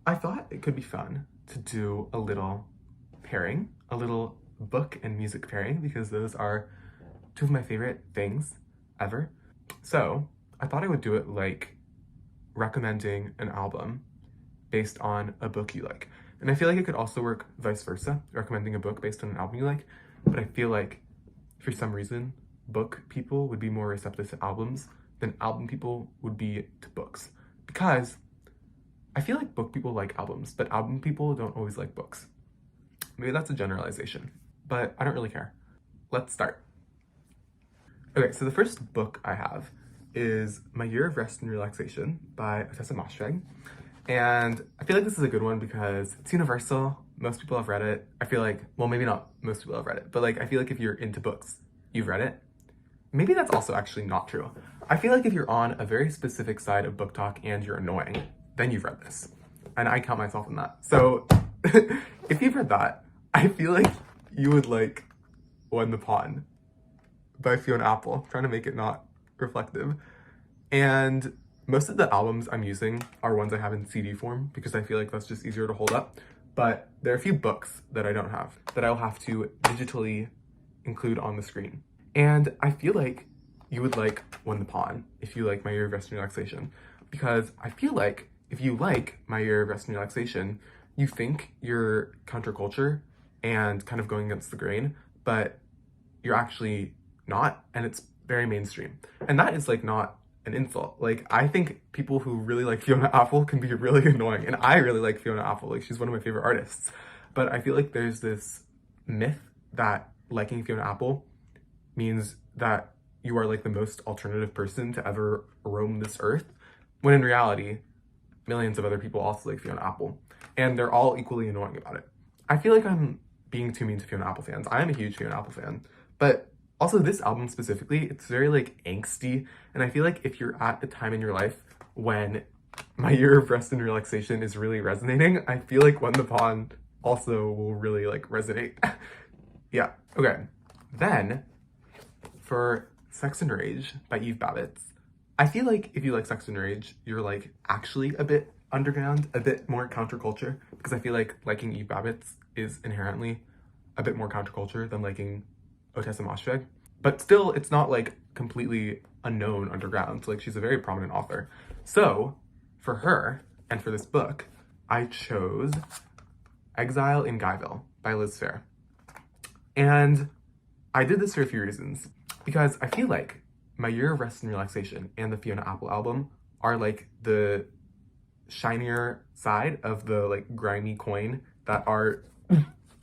I thought it could be fun to do a little pairing, a little book and music pairing, because those are two of my favorite things ever. So I thought I would do it like recommending an album based on a book you like. And I feel like it could also work vice versa, recommending a book based on an album you like. But I feel like for some reason, book people would be more receptive to albums than album people would be to books. Because I feel like book people like albums, but album people don't always like books. Maybe that's a generalization, but I don't really care. Let's start. Okay, so the first book I have is My Year of Rest and Relaxation by Otessa Moshfegh. And I feel like this is a good one because it's universal. Most people have read it. I feel like, well, maybe not most people have read it, but like, I feel like if you're into books, you've read it. Maybe that's also actually not true. I feel like if you're on a very specific side of book talk and you're annoying, then you've read this. And I count myself in that. So if you've read that, I feel like you would like When the Pawn by Fiona Apple, trying to make it not reflective. And most of the albums I'm using are ones I have in CD form because I feel like that's just easier to hold up. But there are a few books that I don't have that I'll have to digitally include on the screen. And I feel like you would like When the Pawn if you like My Year of Rest and Relaxation, because I feel like if you like My Year of Rest and Relaxation, you think you're counterculture and kind of going against the grain, but you're actually not, and it's very mainstream. And that is like not an insult. Like, I think people who really like Fiona Apple can be really annoying, and I really like Fiona Apple. Like, she's one of my favorite artists. But I feel like there's this myth that liking Fiona Apple means that you are like the most alternative person to ever roam this earth, when in reality, millions of other people also like Fiona Apple, and they're all equally annoying about it. I feel like I'm being too mean to Fiona Apple fans. I am a huge Fiona Apple fan, but also this album specifically, it's very like angsty, and I feel like if you're at a time in your life when My Year of Rest and Relaxation is really resonating, I feel like When the Pawn also will really like resonate. Yeah, okay. Then, for Sex and Rage by Eve Babbitts, I feel like if you like Sex and Rage, you're like actually a bit underground, a bit more counterculture, because I feel like liking Eve Babbitts is inherently a bit more counterculture than liking Otessa Moshfegh. But still, it's not like completely unknown underground. Like, she's a very prominent author. So for her and for this book, I chose Exile in Guyville by Liz Phair. And I did this for a few reasons, because I feel like My Year of Rest and Relaxation and the Fiona Apple album are like the shinier side of the like grimy coin that are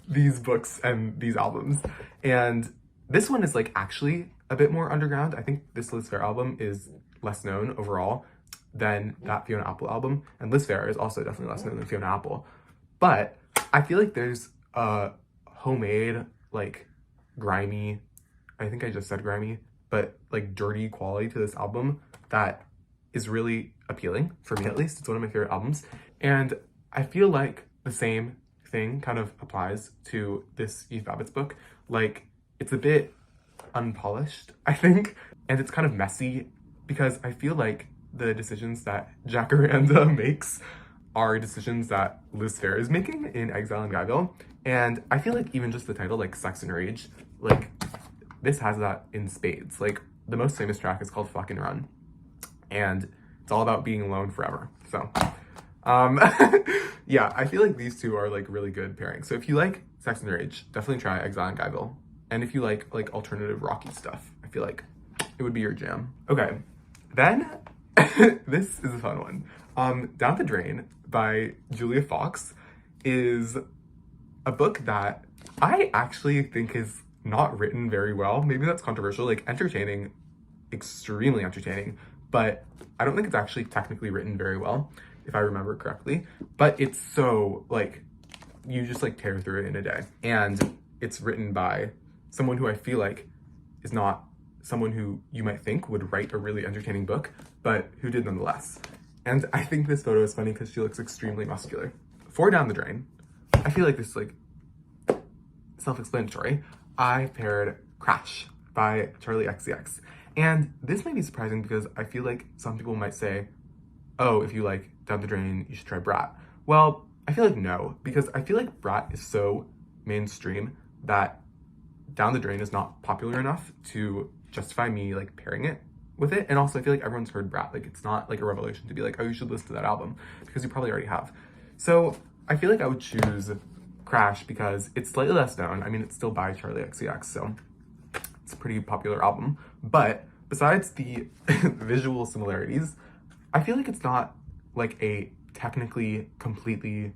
these books and these albums. And this one is like actually a bit more underground. I think this Liz Phair album is less known overall than that Fiona Apple album. And Liz Phair is also definitely less known than Fiona Apple. But I feel like there's a homemade, like grimy, I think I just said grimy, but like dirty quality to this album that is really appealing, for me at least. It's one of my favorite albums. And I feel like the same thing kind of applies to this Eve Babbitts book. Like, it's a bit unpolished, I think, and it's kind of messy because I feel like the decisions that Jacaranda makes are decisions that Liz Phair is making in Exile and Guyville. And I feel like even just the title, like Sex and Rage, like this has that in spades. Like, the most famous track is called Fucking Run, and it's all about being alone forever. So yeah, I feel like these two are like really good pairings. So if you like Sex and Rage, definitely try Exile and Guyville. And if you like alternative rocky stuff, I feel like it would be your jam. Okay, then this is a fun one. Down the Drain by Julia Fox is a book that I actually think is not written very well. Maybe that's controversial, like entertaining, extremely entertaining, but I don't think it's actually technically written very well, if I remember correctly. But it's so, like, you just like tear through it in a day. And it's written by someone who I feel like is not someone who you might think would write a really entertaining book, but who did nonetheless. And I think this photo is funny because she looks extremely muscular. For Down the Drain, I feel like this is like self-explanatory. I paired Crash by Charlie XCX. And this might be surprising because I feel like some people might say, oh, if you like Down the Drain, you should try Brat. Well, I feel like no, because I feel like Brat is so mainstream that Down the Drain is not popular enough to justify me like pairing it with it. And also I feel like everyone's heard Brat. Like it's not like a revelation to be like, oh, you should listen to that album, because you probably already have. So I feel like I would choose Crash because it's slightly less known. I mean, it's still by Charlie XCX, so it's a pretty popular album. But besides the visual similarities, I feel like it's not like a technically completely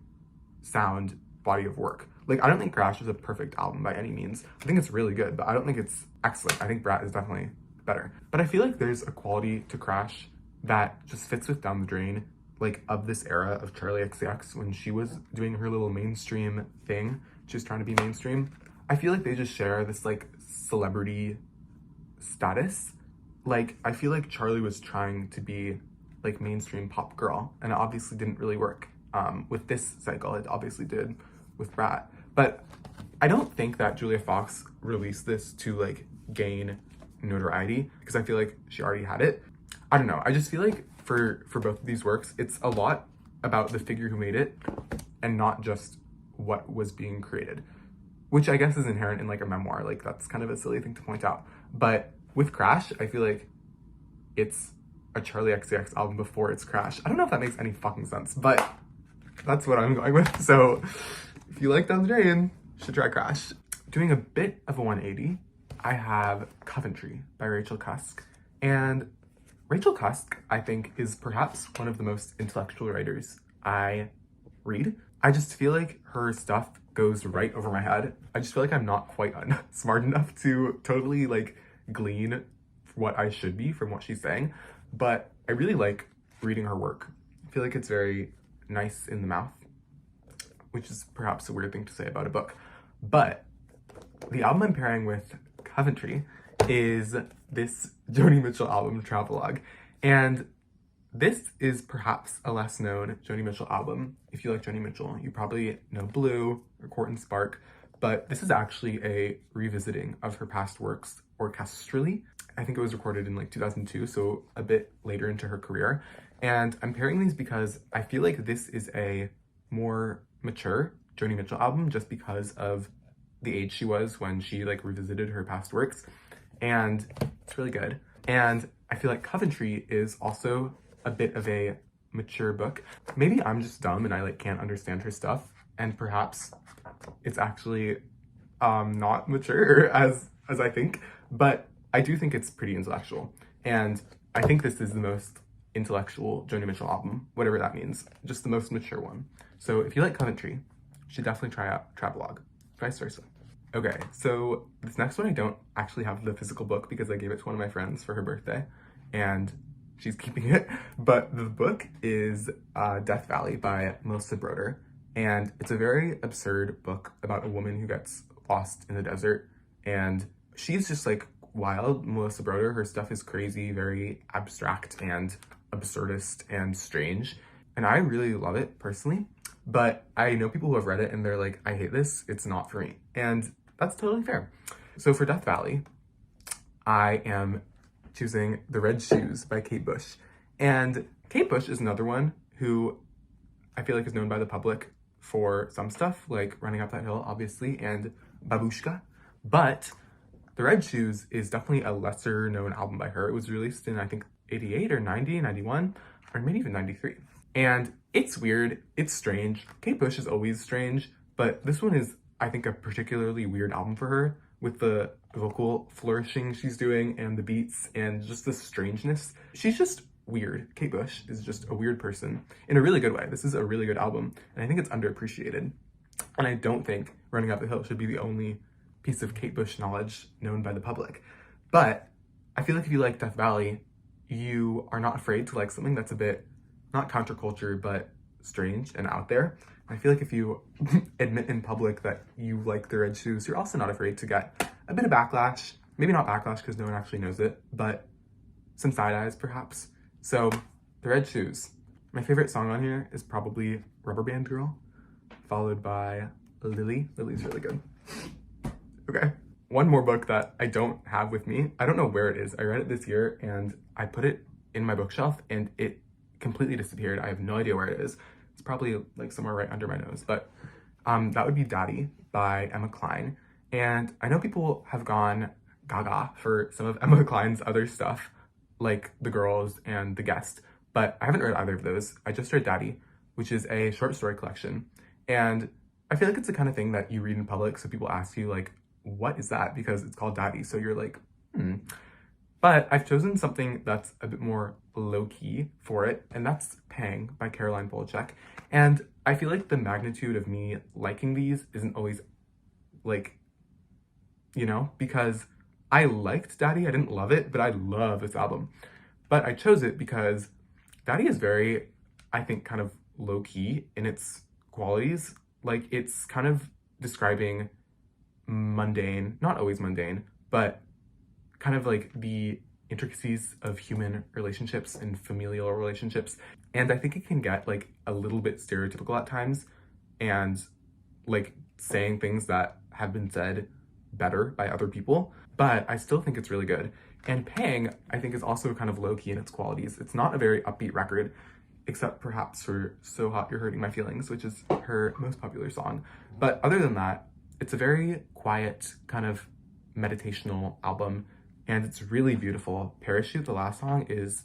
sound body of work. Like, I don't think Crash is a perfect album by any means. I think it's really good, but I don't think it's excellent. I think Brat is definitely better. But I feel like there's a quality to Crash that just fits with Down the Drain, like of this era of Charlie XCX when she was doing her little mainstream thing. She was trying to be mainstream. I feel like they just share this like celebrity status. Like, I feel like Charlie was trying to be like mainstream pop girl, and it obviously didn't really work. With this cycle, it obviously did with Brat. But I don't think that Julia Fox released this to like gain notoriety, because I feel like she already had it. I don't know. I just feel like for both of these works, it's a lot about the figure who made it and not just what was being created, which I guess is inherent in like a memoir. Like that's kind of a silly thing to point out. But with Crash, I feel like it's a Charlie XCX album before it's Crash. I don't know if that makes any fucking sense, but that's what I'm going with. So if you like Down the Drain, you should try Crash. Doing a bit of a 180, I have Coventry by Rachel Cusk. And Rachel Cusk, I think, is perhaps one of the most intellectual writers I read. I just feel like her stuff goes right over my head. I just feel like I'm not quite smart enough to totally like glean what I should be from what she's saying. But I really like reading her work. I feel like it's very nice in the mouth, which is perhaps a weird thing to say about a book. But the album I'm pairing with Coventry is this Joni Mitchell album, Travelogue. And this is perhaps a less known Joni Mitchell album. If you like Joni Mitchell, you probably know Blue or Court and Spark, but this is actually a revisiting of her past works orchestrally. I think it was recorded in like 2002, so a bit later into her career. And I'm pairing these because I feel like this is a more mature Joni Mitchell album just because of the age she was when she like revisited her past works. And it's really good. And I feel like Coventry is also a bit of a mature book. Maybe I'm just dumb and I like can't understand her stuff, and perhaps it's actually not mature as I think, but I do think it's pretty intellectual. And I think this is the most intellectual Joni Mitchell album, whatever that means, just the most mature one. So if you like Coventry, you should definitely try out Travelogue, vice versa. Okay, so this next one I don't actually have the physical book because I gave it to one of my friends for her birthday and she's keeping it, but the book is Death Valley by Melissa Broder, and it's a very absurd book about a woman who gets lost in the desert, and she's just like wild. Melissa Broder, her stuff is crazy, very abstract and absurdist and strange, and I really love it personally, but I know people who have read it and they're like, I hate this, it's not for me, and that's totally fair. So for Death Valley, I am choosing The Red Shoes by Kate Bush. And Kate Bush is another one who I feel like is known by the public for some stuff, like Running Up That Hill, obviously, and Babushka. But The Red Shoes is definitely a lesser known album by her. It was released in, I think, 88 or 90, 91, or maybe even 93. And it's weird, it's strange. Kate Bush is always strange, but this one is, I think, a particularly weird album for her, with the vocal flourishing she's doing and the beats and just the strangeness. She's just weird. Kate Bush is just a weird person in a really good way. This is a really good album, and I think it's underappreciated. And I don't think Running Up the Hill should be the only piece of Kate Bush knowledge known by the public. But I feel like if you like Death Valley, you are not afraid to like something that's a bit, not counterculture, but strange and out there. I feel like if you admit in public that you like The Red Shoes, you're also not afraid to get a bit of backlash. Maybe not backlash because no one actually knows it, but some side eyes perhaps. So The Red Shoes. My favorite song on here is probably Rubber Band Girl, followed by Lily. Lily's really good. Okay. One more book that I don't have with me. I don't know where it is. I read it this year and I put it in my bookshelf and it completely disappeared. I have no idea where it is. It's probably like somewhere right under my nose, but that would be Daddy by Emma Klein. And I know people have gone gaga for some of Emma Klein's other stuff, like The Girls and The Guest, but I haven't read either of those. I just read Daddy, which is a short story collection. And I feel like it's the kind of thing that you read in public, so people ask you, like, what is that? Because it's called Daddy. So you're like, But I've chosen something that's a bit more low-key for it, and that's Pang by Caroline Polachek. And I feel like the magnitude of me liking these isn't always, like, because I liked Daddy. I didn't love it, but I love this album. But I chose it because Daddy is very, I think, kind of low-key in its qualities. Like, it's kind of describing mundane, not always mundane, but kind of like the intricacies of human relationships and familial relationships. And I think it can get like a little bit stereotypical at times and like saying things that have been said better by other people, but I still think it's really good. And Pang, I think, is also kind of low-key in its qualities. It's not a very upbeat record, except perhaps for So Hot You're Hurting My Feelings, which is her most popular song. But other than that, it's a very quiet, kind of meditational album, and it's really beautiful. Parachute, the last song, is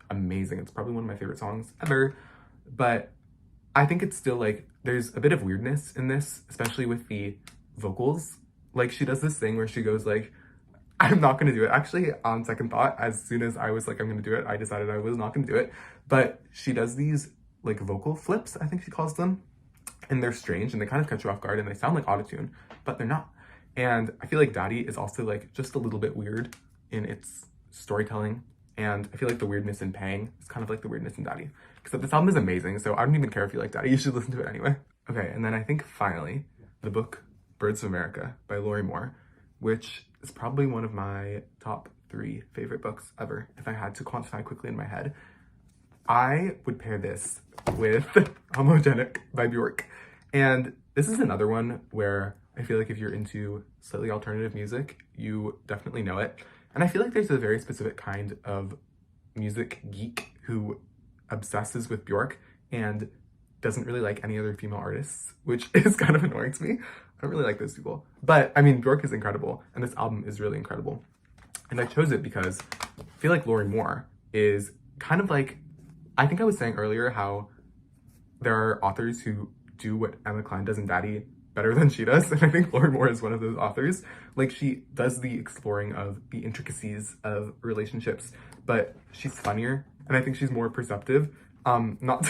amazing. It's probably one of my favorite songs ever, but I think it's still like, there's a bit of weirdness in this, especially with the vocals. Like, she does this thing where she goes like, I'm not gonna do it. Actually, on second thought, as soon as I was like, I'm gonna do it, I decided I was not gonna do it. But she does these like vocal flips, I think she calls them, and they're strange and they kind of catch you off guard and they sound like autotune, but they're not. And I feel like Daddy is also like just a little bit weird in its storytelling. And I feel like the weirdness in Pang is kind of like the weirdness in Daddy. Except this album is amazing, so I don't even care if you like Daddy, you should listen to it anyway. Okay, and then I think finally, the book Birds of America by Lori Moore, which is probably one of my top 3 favorite books ever, if I had to quantify quickly in my head. I would pair this with Homogenic by Bjork. And this is another one where I feel like if you're into slightly alternative music, you definitely know it. And I feel like there's a very specific kind of music geek who obsesses with Bjork and doesn't really like any other female artists, which is kind of annoying to me. I don't really like those people. But I mean, Bjork is incredible, and this album is really incredible. And I chose it because I feel like Lori Moore is kind of like, I think I was saying earlier how there are authors who do what Emma Klein does in Daddy better than she does, and I think Lori Moore is one of those authors. Like, she does the exploring of the intricacies of relationships, but she's funnier, and I think she's more perceptive. Not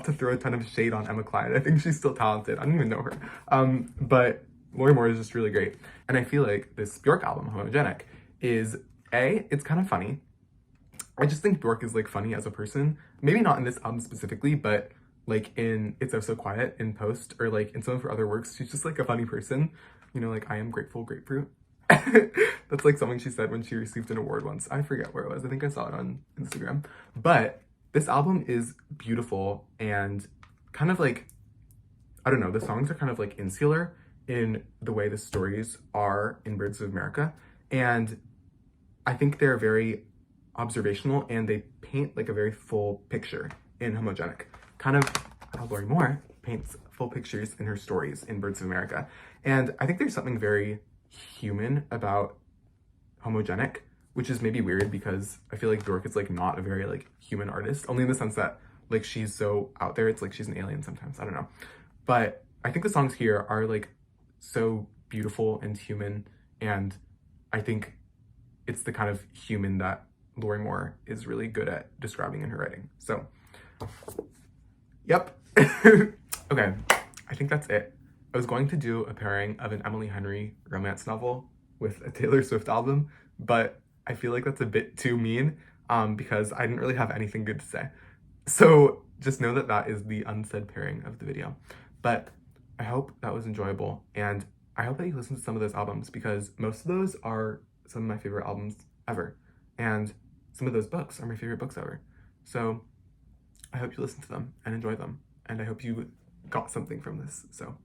to throw a ton of shade on Emma Klein. I think she's still talented. I don't even know her. But Lori Moore is just really great. And I feel like this Bjork album, Homogenic, is it's kind of funny. I just think Bjork is like funny as a person. Maybe not in this album specifically, but like in It's Oh So Quiet in Post, or like in some of her other works, she's just like a funny person. Like, I am grateful grapefruit. That's like something she said when she received an award once. I forget where it was. I think I saw it on Instagram. But this album is beautiful and kind of like, I don't know, the songs are kind of like insular in the way the stories are in Birds of America. And I think they're very observational and they paint like a very full picture in Homogenic. Kind of how Lori Moore paints full pictures in her stories in Birds of America. And I think there's something very human about Homogenic, which is maybe weird because I feel like Bjork is like not a very like human artist, only in the sense that like she's so out there, it's like she's an alien sometimes, I don't know. But I think the songs here are like so beautiful and human, and I think it's the kind of human that Lori Moore is really good at describing in her writing. So, yep. Okay, I think that's it. I was going to do a pairing of an Emily Henry romance novel with a Taylor Swift album, but I feel like that's a bit too mean because I didn't really have anything good to say. So just know that that is the unsaid pairing of the video. But I hope that was enjoyable, and I hope that you listen to some of those albums because most of those are some of my favorite albums ever, and some of those books are my favorite books ever. So I hope you listen to them and enjoy them, and I hope you got something from this. So